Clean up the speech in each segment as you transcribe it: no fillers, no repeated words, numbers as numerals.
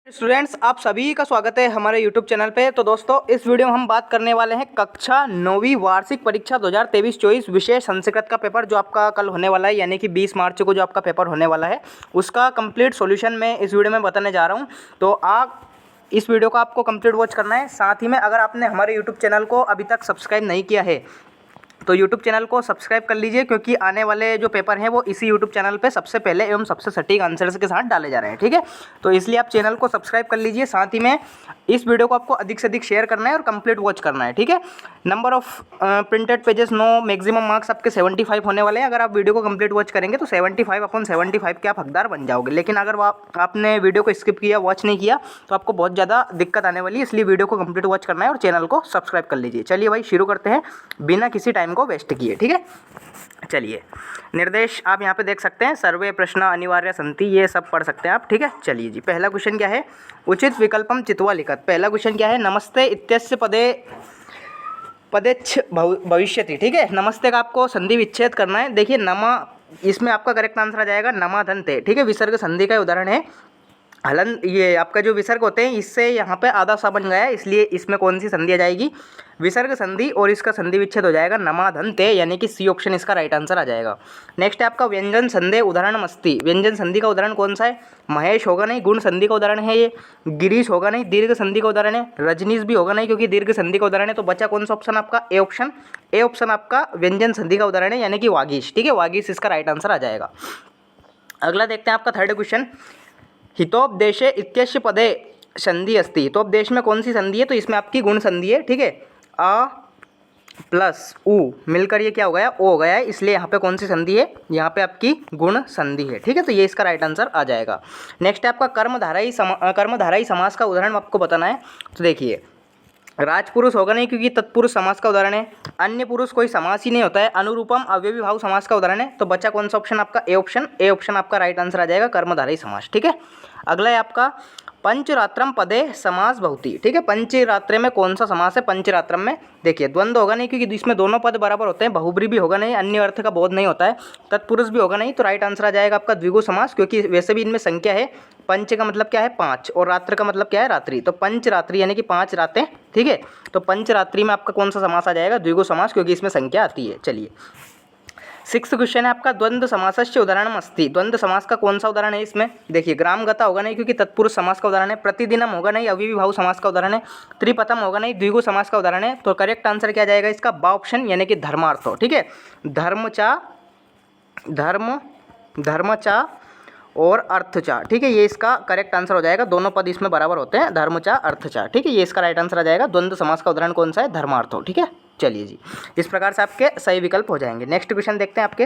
Students, आप सभी का स्वागत है हमारे YouTube चैनल पे। तो दोस्तों, इस वीडियो में हम बात करने वाले हैं कक्षा 9वीं वार्षिक परीक्षा 2023-24 विशेष संस्कृत का पेपर जो आपका कल होने वाला है, यानी कि 20 मार्च को जो आपका पेपर होने वाला है, उसका कंप्लीट सॉल्यूशन मैं इस वीडियो में बताने जा रहा हूँ। तो आप इस वीडियो को आपको कंप्लीट वॉच करना है। साथ ही में अगर आपने हमारे यूट्यूब चैनल को अभी तक सब्सक्राइब नहीं किया है तो यूट्यूब चैनल को सब्सक्राइब कर लीजिए, क्योंकि आने वाले जो पेपर हैं वो इसी यूट्यूब चैनल पे सबसे पहले एवं सबसे सटीक आंसर्स के साथ डाले जा रहे हैं। ठीक है, तो इसलिए आप चैनल को सब्सक्राइब कर लीजिए। साथ ही में इस वीडियो को आपको अधिक से अधिक शेयर करना है और कंप्लीट वॉच करना है। ठीक है, number of printed pages 9, maximum marks आपके 75 होने वाले हैं। अगर आप वीडियो को कंप्लीट वॉच करेंगे तो 75/75 के आप हकदार बन जाओगे। लेकिन अगर आपने वीडियो को स्किप किया, वॉच नहीं किया, तो आपको बहुत ज़्यादा दिक्कत आने वाली है। इसलिए वीडियो को कंप्लीट वॉच करना है और चैनल को सब्सक्राइब कर लीजिए। चलिए भाई, शुरू करते हैं बिना किसी टाइम को वेस्ट किए। ठीक है, चलिए, निर्देश आप यहाँ पे देख सकते हैं। सर्वे प्रश्न अनिवार्य संति, ये सब पढ़ सकते हैं आप। ठीक है, चलिए जी, पहला क्वेश्चन क्या है? उचित विकल्पम चित्वा लिखत। पहला क्वेश्चन क्या है? नमस्ते इत्यस्य पदेच्छ भविष्यति। ठीक है, नमस्ते का आपको संधि विच्छेद करना है। देखिए, नमा, इसमें आपका करेक्ट आंसर आ जाएगा नमाधन्ते। ठीक है, विसर्ग संधि का उदाहरण है। हलन, ये आपका जो विसर्ग होते हैं, इससे यहाँ पे आधा सा बन गया है, इसलिए इसमें कौन सी संधि आ जाएगी? विसर्ग संधि, और इसका संधि विच्छेद हो जाएगा नमाधन्ते, यानी कि सी ऑप्शन इसका राइट आंसर आ जाएगा। नेक्स्ट है आपका व्यंजन संधि उदाहरणमस्ति। व्यंजन संधि का उदाहरण कौन सा है? महेश होगा नहीं, गुण संधि का उदाहरण है ये। गिरीश होगा नहीं, दीर्घ संधि का उदाहरण है। रजनीश भी होगा नहीं, क्योंकि दीर्घ संधि का उदाहरण है। तो बचा कौन सा ऑप्शन आपका? A option. ए ऑप्शन आपका व्यंजन संधि का उदाहरण है, यानी कि वागीश। ठीक है, वागीश इसका राइट आंसर आ जाएगा। अगला देखते हैं आपका थर्ड क्वेश्चन। हितोपदेशे इत्यस्य पदे संधि अस्ति। हितोपदेश में कौन सी संधि है? तो इसमें आपकी गुण संधि है। ठीक है, अ प्लस उ मिलकर ये क्या हो गया? ओ हो गया है, इसलिए यहाँ पे कौन सी संधि है? यहाँ पे आपकी गुण संधि है। ठीक है, तो ये इसका राइट आंसर आ जाएगा। नेक्स्ट है आपका कर्मधारयी समास का उदाहरण आपको बताना है। तो देखिए, राजपुरुष होगा नहीं, क्योंकि तत्पुरुष समास का उदाहरण है। अन्य पुरुष कोई समास ही नहीं होता है। अनुरूपम अव्ययी भाव समास का उदाहरण है। तो बचा कौन सा ऑप्शन आपका? A option. ए ऑप्शन आपका राइट आंसर आ जाएगा, कर्मधारयी समास। ठीक है, अगला है आपका पंचरात्रम पदे समास भवति। ठीक है, पंचरात्र में कौन सा समास है? पंचरात्रम में देखिए, द्वंद्व होगा नहीं, क्योंकि इसमें दोनों पद बराबर होते हैं। बहुब्री भी होगा नहीं, अन्य अर्थ का बोध नहीं होता है। तत्पुरुष भी होगा नहीं, तो राइट आंसर आ जाएगा आपका द्विगु समास, क्योंकि वैसे भी इनमें संख्या है। पंच का मतलब क्या है? 5, और रात्र का मतलब क्या है? रात्रि। तो पंचरात्रि यानी कि 5 रातें। ठीक है, तो पंचरात्रि में आपका कौन सा समास आ जाएगा? द्विगु समास, क्योंकि इसमें संख्या आती है। चलिए, 6th क्वेश्चन है आपका द्वंद्व समासस्य उदाहरणम अस्ति। द्वंद्व समास का कौन सा उदाहरण है इसमें? देखिए, ग्रामगता होगा नहीं, क्योंकि तत्पुरुष समास का उदाहरण है। प्रतिदिनम होगा नहीं, अव्ययी भाव समास का उदाहरण है। त्रिपथम होगा नहीं, द्विगु समास का उदाहरण है। तो करेक्ट आंसर क्या जाएगा इसका? बा ऑप्शन, यानी कि धर्मार्थो। ठीक है, धर्मचा और अर्थचा। ठीक है, ये इसका करेक्ट आंसर हो जाएगा। दोनों पद इसमें बराबर होते हैं, धर्मचा अर्थचा। ठीक है, ये इसका राइट आंसर आ जाएगा। द्वंद्व समास का उदाहरण कौन सा है? धर्मार्थो। ठीक है, चलिए जी, इस प्रकार से आपके सही विकल्प हो जाएंगे। नेक्स्ट क्वेश्चन देखते हैं आपके।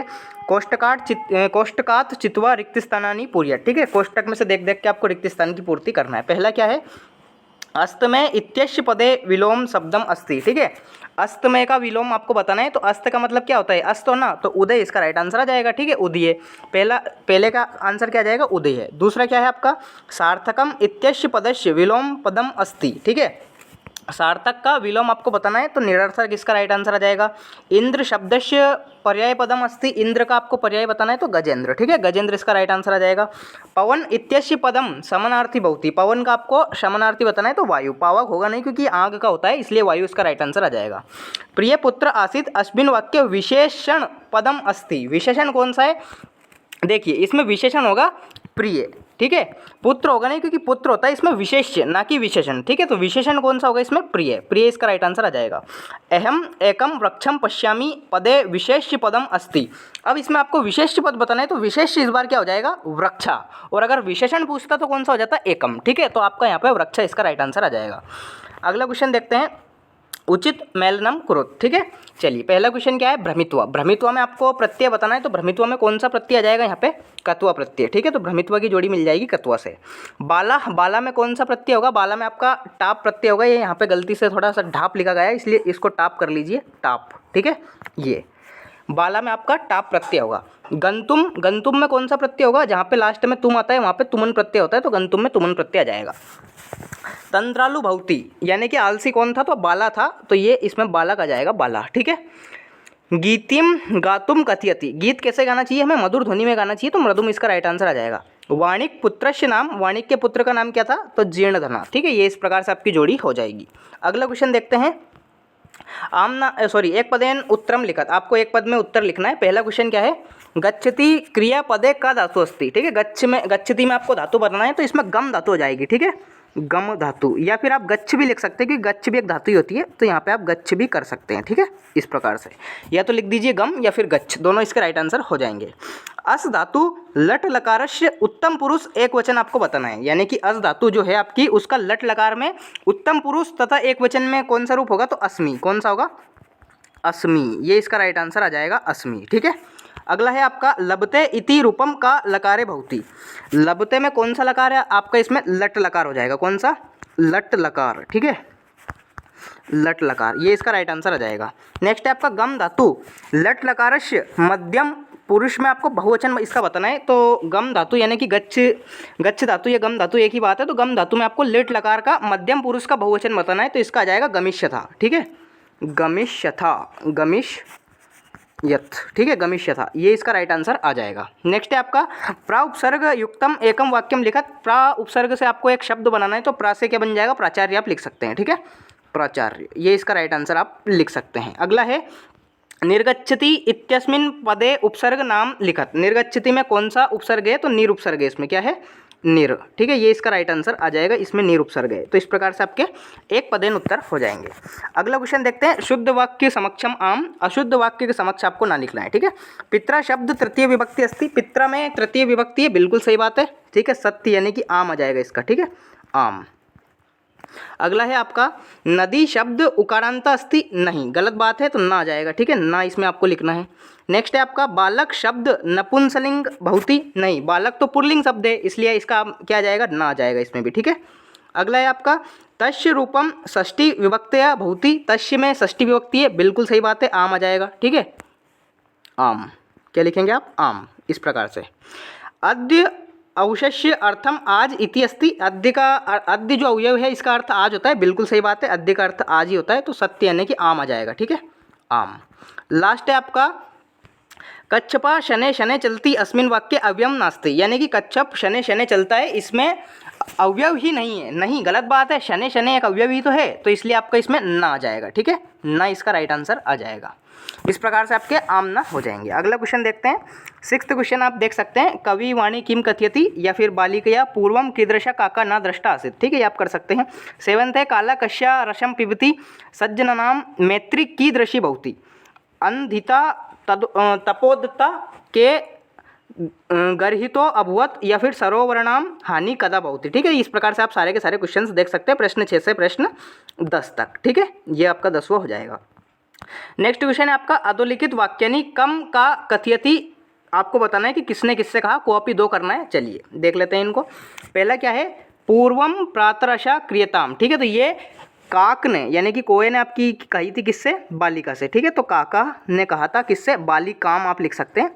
कोष्टकात चित्वा रिक्त स्थानानि पूर्यत। ठीक है, कोष्टक में से देख देख के आपको रिक्त स्थान की पूर्ति करना है। पहला क्या है? अस्तमय इत्यस्य पदे विलोम शब्दम अस्ति। ठीक है, अस्तमय का विलोम आपको बताना है। तो अस्त का मतलब क्या होता है? अस्त हो ना, तो उदय इसका राइट आंसर आ जाएगा। ठीक है, उदय। पहले का आंसर क्या जाएगा? उदय है। दूसरा क्या है आपका? सार्थकम इत्यस्य पदस्य विलोम पदम अस्ति। ठीक है, सार्थक का विलोम आपको बताना है। तो निरर्थक इसका राइट आंसर आ जाएगा। इंद्र शब्दस्य पर्याय पदम अस्ति। इंद्र का आपको पर्याय बताना है, तो गजेंद्र। ठीक है, गजेंद्र इसका राइट आंसर आ जाएगा। पवन इत्यस्य पदम समानार्थी भवति। पवन का आपको समानार्थी बताना है, तो वायु। पावक होगा नहीं, क्योंकि आग का होता है, इसलिए वायु इसका राइट आंसर आ जाएगा। प्रिय पुत्र आसीत अस्मिन् वाक्य विशेषण पदम अस्ति। विशेषण कौन सा है? देखिए, इसमें विशेषण होगा प्रिय। ठीक है, पुत्र होगा नहीं, क्योंकि पुत्र होता है इसमें विशेष्य, ना कि विशेषण। ठीक है, तो विशेषण कौन सा होगा इसमें? प्रिय। प्रिय इसका राइट आंसर आ जाएगा। अहम एकम वृक्षम पश्यामि पदे विशेष्य पदम अस्ति। अब इसमें आपको विशेष्य पद बताना है, तो विशेष्य इस बार क्या हो जाएगा? वृक्षा। और अगर विशेषण पूछता तो कौन सा हो जाता? एकम। ठीक है, तो आपका यहाँ पे वृक्षा इसका राइट आंसर आ जाएगा। अगला क्वेश्चन देखते हैं। उचित मेलनम कुरुत। ठीक है, चलिए, पहला क्वेश्चन क्या है? भ्रमित्व। भ्रमित्व में आपको प्रत्यय बताना है। तो भ्रमित्व में कौन सा प्रत्यय आ जाएगा यहाँ पे? कत्वा प्रत्यय। ठीक है, तो भ्रमित्व की जोड़ी मिल जाएगी कत्वा से। बाला में कौन सा प्रत्यय होगा? बाला में आपका टाप प्रत्यय होगा। ये यहाँ पे गलती से थोड़ा सा ढाप लिखा गया है, इसलिए इसको टाप कर लीजिए, टाप। ठीक है, ये बाला में आपका टाप प्रत्यय होगा। गंतुम में कौन सा प्रत्यय होगा? जहाँ पे लास्ट में तुम आता है, वहाँ पे तुमन प्रत्यय होता है, तो गंतुम में तुमन प्रत्यय आ जाएगा। तंत्रालु भवति, यानी कि आलसी कौन था? तो बाला था, तो ये इसमें बालक आ जाएगा, बाला। ठीक है, गीतिम गातुम कथयति। गीत कैसे गाना चाहिए? हमें मधुर ध्वनि में गाना चाहिए, तो मृदुम इसका राइट आंसर आ जाएगा। वाणिक पुत्रस्य नाम, वाणिक के पुत्र का नाम क्या था, तो जीर्णधना। ठीक है, ये इस प्रकार से आपकी जोड़ी हो जाएगी। अगला क्वेश्चन देखते हैं। एक पदेन उत्तरम लिखत, आपको एक पद में उत्तर लिखना है। पहला क्वेश्चन क्या है, गच्छति क्रियापदे का धातु अस्ति। ठीक है, गच्छति में आपको धातु बताना है, तो इसमें गम धातु हो जाएगी। ठीक है, गम धातु, या फिर आप गच्छ भी लिख सकते हैं क्योंकि गच्छ भी एक धातु ही होती है, तो यहाँ पे आप गच्छ भी कर सकते हैं। ठीक है, इस प्रकार से या तो लिख दीजिए गम या फिर गच्छ, दोनों इसके राइट आंसर हो जाएंगे। अस धातु लट लकारस्य उत्तम पुरुष एक वचन आपको बताना है, यानी कि अस धातु जो है आपकी, उसका लट लकार में उत्तम पुरुष तथा एक वचन में कौन सा रूप होगा, तो अस्मि। कौन सा होगा, अस्मि, ये इसका राइट आंसर आ जाएगा, अस्मि। ठीक है, अगला है आपका लभते इति रूपम का लकारे भवति। लभते में कौन सा लकार है आपका, इसमें लट लकार हो जाएगा। कौन सा, लट लकार। ठीक है, लट लकार, ये इसका राइट आंसर आ जाएगा। नेक्स्ट है आपका गम धातु लट लकारस्य मध्यम पुरुष में आपको बहुवचन इसका बताना है, तो गम धातु यानी कि गच्छ धातु या गम धातु एक ही बात है, तो गम धातु में आपको लट लकार का मध्यम पुरुष का बहुवचन बताना है, तो इसका आ जाएगा गमिष्यथा। ठीक है, गमिष्यथा, यथ। ठीक है, गमिष्यथा, ये इसका राइट आंसर आ जाएगा। नेक्स्ट है आपका प्रा उपसर्ग युक्तम एकम वाक्यम लिखत। प्रा उपसर्ग से आपको एक शब्द बनाना है, तो प्रा से क्या बन जाएगा, प्राचार्य आप लिख सकते हैं। ठीक है, प्राचार्य, ये इसका राइट आंसर आप लिख सकते हैं। अगला है निर्गच्छति इत्यस्मिन् पदे उपसर्ग नाम लिखत। निर्गच्छति में कौन सा उपसर्ग है, तो निर उपसर्ग है, इसमें क्या है, निर। ठीक है, ये इसका राइट आंसर आ जाएगा, इसमें निर उपसर्ग है, तो इस प्रकार से आपके एक पदेन उत्तर हो जाएंगे। अगला क्वेश्चन देखते हैं। शुद्ध वाक्य समक्षम आम, अशुद्ध वाक्य के समक्ष आपको ना लिखना है। ठीक है, पित्रा शब्द तृतीय विभक्ति अस्ति, पित्रा में तृतीय विभक्ति है, बिल्कुल सही बात है। ठीक है, सत्य यानी कि आम आ जाएगा इसका। ठीक है, आम। अगला है आपका नदी शब्द उकारांत अस्ति, नहीं, गलत बात है, तो ना आ जाएगा। ठीक है, ना इसमें आपको लिखना है। नेक्स्ट है आपका बालक शब्द नपुंसलिंग भवति, नहीं, बालक तो पुल्लिंग शब्द है, इसलिए इसका क्या आ जाएगा, ना आ जाएगा इसमें भी। ठीक है, अगला है आपका तस्य रूपम षष्ठी विभक्तया भवति, तस्य में षष्ठी विभक्ति है, बिल्कुल सही बात है, आम आ जाएगा। ठीक है, आम, क्या लिखेंगे आप, आम, इस प्रकार से। अद्य अवशस्य अर्थम आज इति अस्ति, अद्य जो अवयव है इसका अर्थ आज होता है, बिल्कुल सही बात है, अद्य का अर्थ आज ही होता है, तो सत्य यानी कि आम आ जाएगा। ठीक है, आम। लास्ट है आपका कच्छपा शनै शनै चलती अस्मिन वाक्य अव्ययम नास्ति, यानी कि कच्छप शनै शनै चलता है, इसमें अवयव ही नहीं है, नहीं, गलत बात है, शनै शनै एक अवयव ही तो है, तो इसलिए आपका इसमें ना आ जाएगा। ठीक है, ना इसका राइट आंसर आ जाएगा। इस प्रकार से आपके आम ना हो जाएंगे। अगला क्वेश्चन देखते हैं। 6th क्वेश्चन आप देख सकते हैं, कवि वाणी किम कथयति, या फिर बालिकया पूर्वम कीदृश काका न दृष्टा आसीत्। ठीक है, ये आप कर सकते हैं। 7th है काला कश्या रसम पिबति सज्जनानां मैत्री कीदृशी भवति, अंधिता तपोदता के गर्हितो अभवत, या फिर सरोवरणाम हानि कदा भवति। ठीक है, इस प्रकार से आप सारे के सारे क्वेश्चंस देख सकते हैं, प्रश्न 6 से प्रश्न 10 तक। ठीक है, ये आपका 10वां हो जाएगा। नेक्स्ट क्वेश्चन है आपका अधोलिखित वाक्यानि कम का कथयति, आपको बताना है कि किसने किससे कहा, कॉपी 2 करना है। चलिए देख लेते हैं इनको। पहला क्या है, पूर्वम प्रातरशा क्रियताम। ठीक है, तो ये काक ने यानी कि कोए ने आपकी कही थी किससे, बालिका से। ठीक है, तो काका ने कहा था किससे, बालिकाम आप लिख सकते हैं,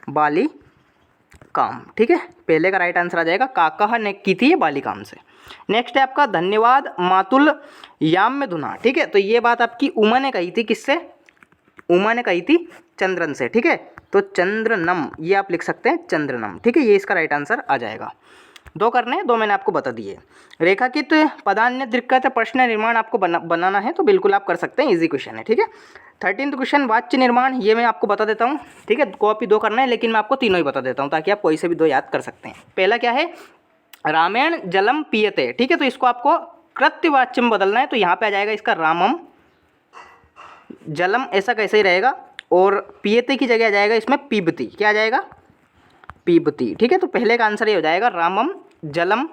बालिकाम। ठीक है, पहले का राइट आंसर आ जाएगा, काका ने की थी ये बालिकाम से। नेक्स्ट है आपका धन्यवाद मातुल याम में धुना। ठीक है, तो ये बात आपकी उमा ने कही थी किससे, उमा ने कही थी चंद्रन से। ठीक है, तो चंद्रनम, ये आप लिख सकते हैं चंद्रनम। ठीक है, ये इसका राइट आंसर आ जाएगा। 2 करने, 2 मैंने आपको बता दिए। रेखाकित पदान्य दृक्कत प्रश्न निर्माण आपको बनाना है, तो बिल्कुल आप कर सकते हैं, इजी क्वेश्चन है। ठीक है, 13th क्वेश्चन वाच्य निर्माण, ये मैं आपको बता देता हूँ। ठीक है, कॉपी 2 करना है, लेकिन मैं आपको तीनों ही बता देता हूँ ताकि आप कोई से भी 2 याद कर सकते हैं। पहला क्या है, रामेण जलम पीयते। ठीक है, तो इसको आपको कृत्यवाच्य में बदलना है, तो यहाँ पे आ जाएगा इसका रामम, जलम ऐसा कैसे ही रहेगा, और पीयते की जगह आ जाएगा इसमें पीबती। क्या आ जाएगा, पीबती। ठीक है, तो पहले का आंसर ये हो जाएगा रामम जलम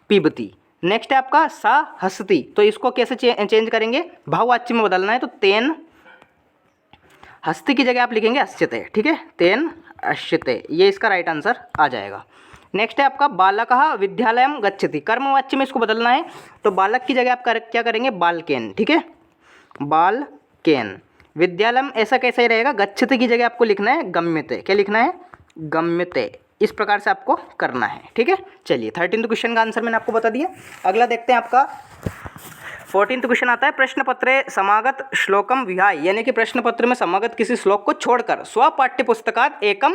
पीबती। नेक्स्ट है आपका सा हसती, तो इसको कैसे चेंज करेंगे, भाववाच्य में बदलना है, तो तेन हस्ती की जगह आप लिखेंगे अश्यते। ठीक है, तेन अश्यते, ये इसका राइट आंसर आ जाएगा। नेक्स्ट है आपका बालकः विद्यालयम गच्छति, कर्मवाच्य में इसको बदलना है, तो बालक की जगह आप क्या करेंगे, बालकेन। ठीक है, बालकेन। विद्यालयम ऐसा कैसे ही रहेगा, गच्छति की जगह आपको लिखना है गम्यते। क्या लिखना है, गम्यते। इस प्रकार से आपको करना है। ठीक है, चलिए 13th क्वेश्चन का आंसर मैंने आपको बता दिया। अगला देखते हैं आपका 14th क्वेश्चन आता है प्रश्न पत्रे समागत श्लोकम विहाय, यानी कि प्रश्न पत्र में समागत किसी श्लोक को छोड़कर स्व पाठ्य पुस्तकात एकम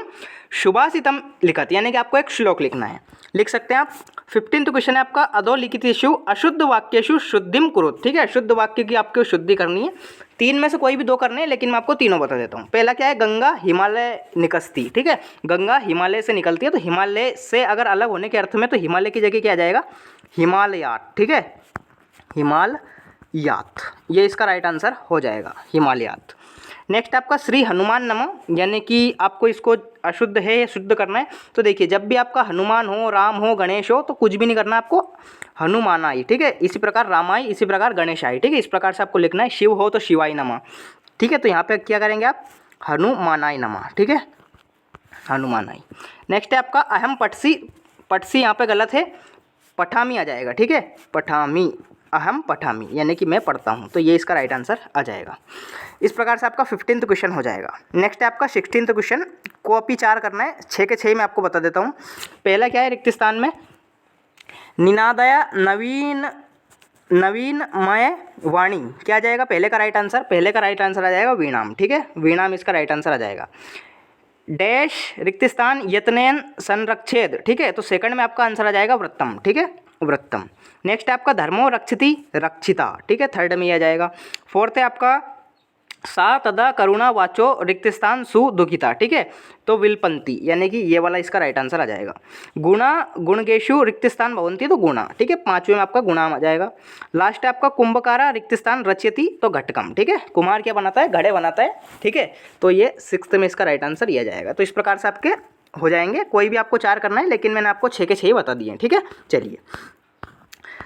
शुभाषितम लिखत, यानी कि आपको एक श्लोक लिखना है, लिख सकते हैं आप। 15th क्वेश्चन है आपका अधोलिखितेषु अशुद्ध वाक्येषु शुद्धिम कुरुत, ठीक है, शुद्ध वाक्य की आपको शुद्धि करनी है। 3 में से कोई भी 2 करने हैं, लेकिन मैं आपको तीनों बता देता हूँ। पहला क्या है, गंगा हिमालय निकसती, ठीक है, गंगा हिमालय से निकलती है, तो हिमालय से अगर अलग होने के अर्थ में तो हिमालय की जगह क्या आ जाएगा, हिमालयात, ठीक है, हिमालयात, ये इसका राइट आंसर हो जाएगा, हिमालयात। नेक्स्ट आपका श्री हनुमान नमः, यानी कि आपको इसको अशुद्ध है या शुद्ध करना है। तो देखिए जब भी आपका हनुमान हो, राम हो, गणेश हो, तो कुछ भी नहीं करना आपको, हनुमानाई, ठीक है, इसी प्रकार रामाई, इसी प्रकार गणेशाई, ठीक है, इस प्रकार से आपको लिखना है। शिव हो तो शिवाई नमः, ठीक है, तो यहाँ पे क्या करेंगे आप, हनुमानाई नमः, ठीक है, हनुमानाई। नेक्स्ट है आपका अहम पटसी, पटसी यहाँ पे गलत है, पठामी आ जाएगा, ठीक है, पठामी, अहम पठामी, यानी कि मैं पढ़ता हूँ, तो ये इसका राइट आंसर आ जाएगा। इस प्रकार से आपका 15th क्वेश्चन हो जाएगा। नेक्स्ट है आपका 16th क्वेश्चन, कॉपी 4 करना है, 6 के 6 मैं आपको बता देता हूँ। पहला क्या है, रिक्त स्थान में निनादया नवीनमय वाणी, क्या आ जाएगा, पहले का राइट आंसर, पहले का राइट आंसर आ जाएगा वीणाम, ठीक है, वीणाम इसका राइट आंसर आ जाएगा। डैश रिक्त स्थान यत्नेन संरक्षेद, ठीक है, तो सेकंड में आपका आंसर आ जाएगा वृत्तम, ठीक है, वृत्तम। नेक्स्ट है आपका धर्मो रक्षिति रक्षिता, ठीक है, थर्ड में ये आ जाएगा। फोर्थ है आपका सा तदा करुणा वाचो रिक्त स्थान सुदुखिता, ठीक है, तो विलपंती, यानी कि ये वाला इसका राइट आंसर आ जाएगा। गुणा गुणगेशु रिक्त स्थान भवंती, तो गुणा, ठीक है, 5वें में आपका गुणा आ जाएगा। लास्ट है आपका कुंभकारा रिक्त स्थान रचयति, तो घटकम, ठीक है, कुम्हार क्या बनाता है, घड़े बनाता है, ठीक है, तो ये 6th में इसका राइट आंसर ये आ जाएगा। तो इस प्रकार से आपके हो जाएंगे, कोई भी आपको 4 करना है, लेकिन मैंने आपको 6 के 6 बता दिए, ठीक है। चलिए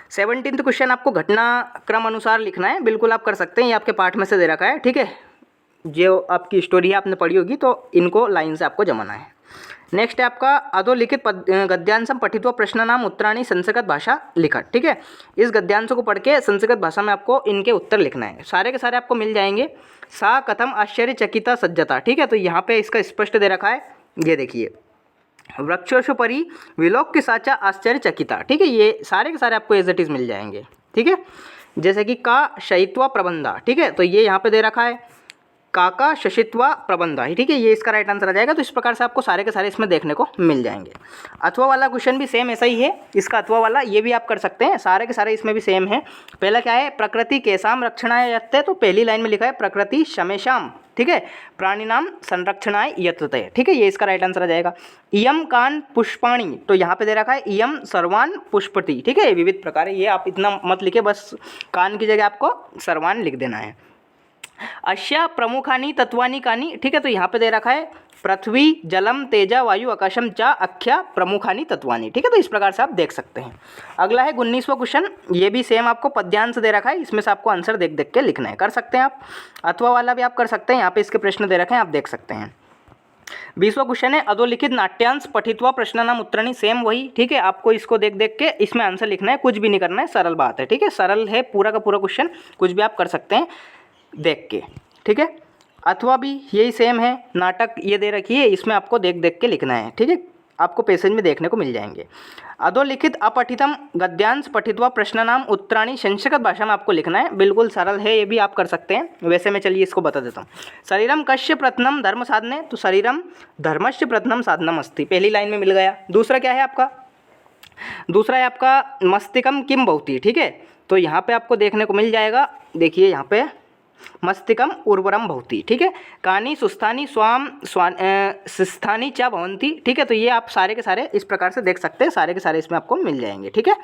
17th क्वेश्चन आपको घटनाक्रम अनुसार लिखना है, बिल्कुल आप कर सकते हैं, ये आपके पाठ में से दे रखा है, ठीक है, जो आपकी स्टोरी है आपने पढ़ी होगी, तो इनको लाइन से आपको जमाना है। नेक्स्ट है आपका अधोलिखित गद्यांशम पठित्वा प्रश्नानाम उत्तराणि संस्कृत भाषा लिखट, ठीक है, इस गद्यांश को पढ़ के संस्कृत भाषा में आपको इनके उत्तर लिखना है, सारे के सारे आपको मिल जाएंगे। सा कथम आश्चर्यचकिता सज्जता, ठीक है, तो यहाँ पे इसका स्पष्ट दे रखा है, ये देखिए, वृक्षोपरि विलोक्य साचा आश्चर्यचकिता, ठीक है, ये सारे के सारे आपको एज इट इज मिल जाएंगे, ठीक है। जैसे कि का शयित्वा प्रबंधा, ठीक है, तो ये यहाँ पे दे रखा है काका शशित्वा प्रबंधा, ठीक है, ये इसका राइट आंसर आ जाएगा। तो इस प्रकार से आपको सारे के सारे इसमें देखने को मिल जाएंगे। अथवा वाला क्वेश्चन भी सेम ऐसा ही है, इसका अथवा वाला ये भी आप कर सकते हैं, सारे के सारे इसमें भी सेम है। पहला क्या है, प्रकृति केसाम रक्षणाय यत्ते, तो पहली लाइन में लिखा है प्रकृति शमेशाम, ठीक है, प्राणिनाम संरक्षणाय यत्ते, ठीक है, ये इसका राइट आंसर आ जाएगा। इयम कान पुष्पाणि, तो यहाँ पे दे रखा है इयम सर्वान पुष्पति, ठीक है, विविध प्रकार है, ये आप इतना मत लिखे, बस कान की जगह आपको सर्वान लिख देना है। अश्या प्रमुखानि तत्वानि कानि, ठीक है, तो यहाँ पे दे रखा है पृथ्वी जलम तेजा वायु आकाशम च अख्या प्रमुखानि तत्वानि, ठीक है, तो इस प्रकार से आप देख सकते हैं। अगला है 19वां क्वेश्चन, ये भी सेम आपको पद्यांश दे रखा है, इसमें से आपको आंसर देख देख के लिखना है, कर सकते हैं आप, अथवा वाला भी आप कर सकते हैं, यहाँ पे इसके प्रश्न दे रखे हैं, आप देख सकते हैं। 20वां क्वेश्चन है अधोलिखित नाट्यांश पठित्वा प्रश्नानाम उत्तराणि, सेम वही, ठीक है, आपको इसको देख देख के इसमें आंसर लिखना है, कुछ भी नहीं करना है, सरल बात है, ठीक है, सरल है पूरा का पूरा क्वेश्चन, कुछ भी आप कर सकते हैं देख के, ठीक है। अथवा भी यही सेम है, नाटक ये दे रखी है, इसमें आपको देख देख के लिखना है, ठीक है, आपको पैसेज में देखने को मिल जाएंगे। अधोलिखित अपठितम गद्यांश पठित्वा प्रश्नानाम उत्तराणि संस्कृत भाषा में आपको लिखना है, बिल्कुल सरल है, ये भी आप कर सकते हैं। वैसे मैं चलिए इसको बता देता हूँ। शरीरम कस्य प्रथमम धर्म साधने, तो शरीरम धर्मस्य प्रथमम साधनम अस्ति, पहली लाइन में मिल गया। दूसरा क्या है आपका, दूसरा है आपका मस्तिकम किम भवति, ठीक है, तो यहाँ पे आपको देखने को मिल जाएगा, देखिए यहाँ पे मस्तिकम उर्वरम भवति, ठीक है, कानी सुस्थानी स्वाम सुस्थानी च भवंती, ठीक है, तो ये आप सारे के सारे इस प्रकार से देख सकते हैं, सारे के सारे इसमें आपको मिल जाएंगे, ठीक है।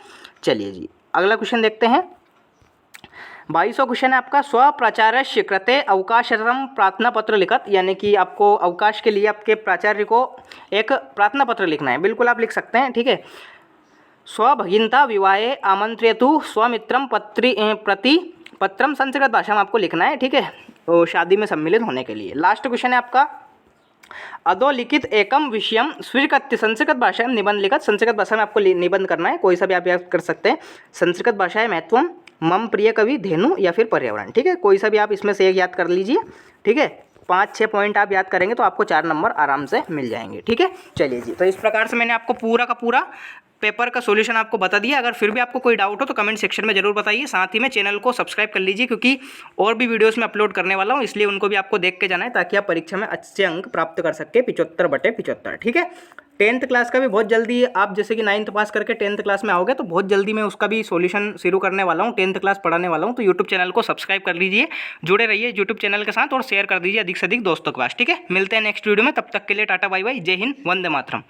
चलिए जी अगला क्वेश्चन देखते हैं। 22वां क्वेश्चन है आपका स्वप्राचार्य कृते अवकाशरम प्रार्थना पत्र लिखत, यानी कि आपको अवकाश के लिए आपके प्राचार्य को एक प्रार्थना पत्र लिखना है, बिल्कुल आप लिख सकते हैं, ठीक है। स्वभगिनता विवाहे आमंत्र्यतु स्वमित्रम प्रति पत्रम संस्कृत भाषा में आपको लिखना है, ठीक है, तो शादी में सम्मिलित होने के लिए। लास्ट क्वेश्चन है आपका अधोलिखित एकम विषयम स्वीकृत्य संस्कृत भाषा में निबंध लिखत, संस्कृत भाषा में आपको निबंध करना है, कोई सा भी आप याद कर सकते हैं। संस्कृत भाषा है महत्वम, मम प्रिय कवि, धेनु या फिर पर्यावरण, ठीक है, कोई सा भी आप इसमें से एक याद कर लीजिए, ठीक है, 5-6 पॉइंट आप याद करेंगे तो आपको 4 नंबर आराम से मिल जाएंगे। ठीक है, चलिए जी। तो इस प्रकार से मैंने आपको पूरा का पूरा पेपर का सॉल्यूशन आपको बता दिया। अगर फिर भी आपको कोई डाउट हो तो कमेंट सेक्शन में जरूर बताइए। साथ ही में चैनल को सब्सक्राइब कर लीजिए, क्योंकि और भी वीडियोस में अपलोड करने वाला हूँ, इसलिए उनको भी आपको देख के जाना है, ताकि आप परीक्षा में अच्छे अंक प्राप्त कर सके 75/75। ठीक है, 10th क्लास का भी बहुत जल्दी, आप जैसे कि 9th पास करके 10th क्लास में आओगे तो बहुत जल्दी मैं उसका भी सॉल्यूशन शुरू करने वाला हूँ, 10th क्लास पढ़ाने वाला हूँ। तो यूट्यूब चैनल को सब्सक्राइब कर लीजिए, जुड़े रहिए यूट्यूब चैनल के साथ, और शेयर कर दीजिए अधिक से अधिक दोस्तों के पास। ठीक है, मिलते हैं नेक्स्ट वीडियो में, तब तक के लिए टाटा बाय बाय, जय हिंद, वंदे मातरम।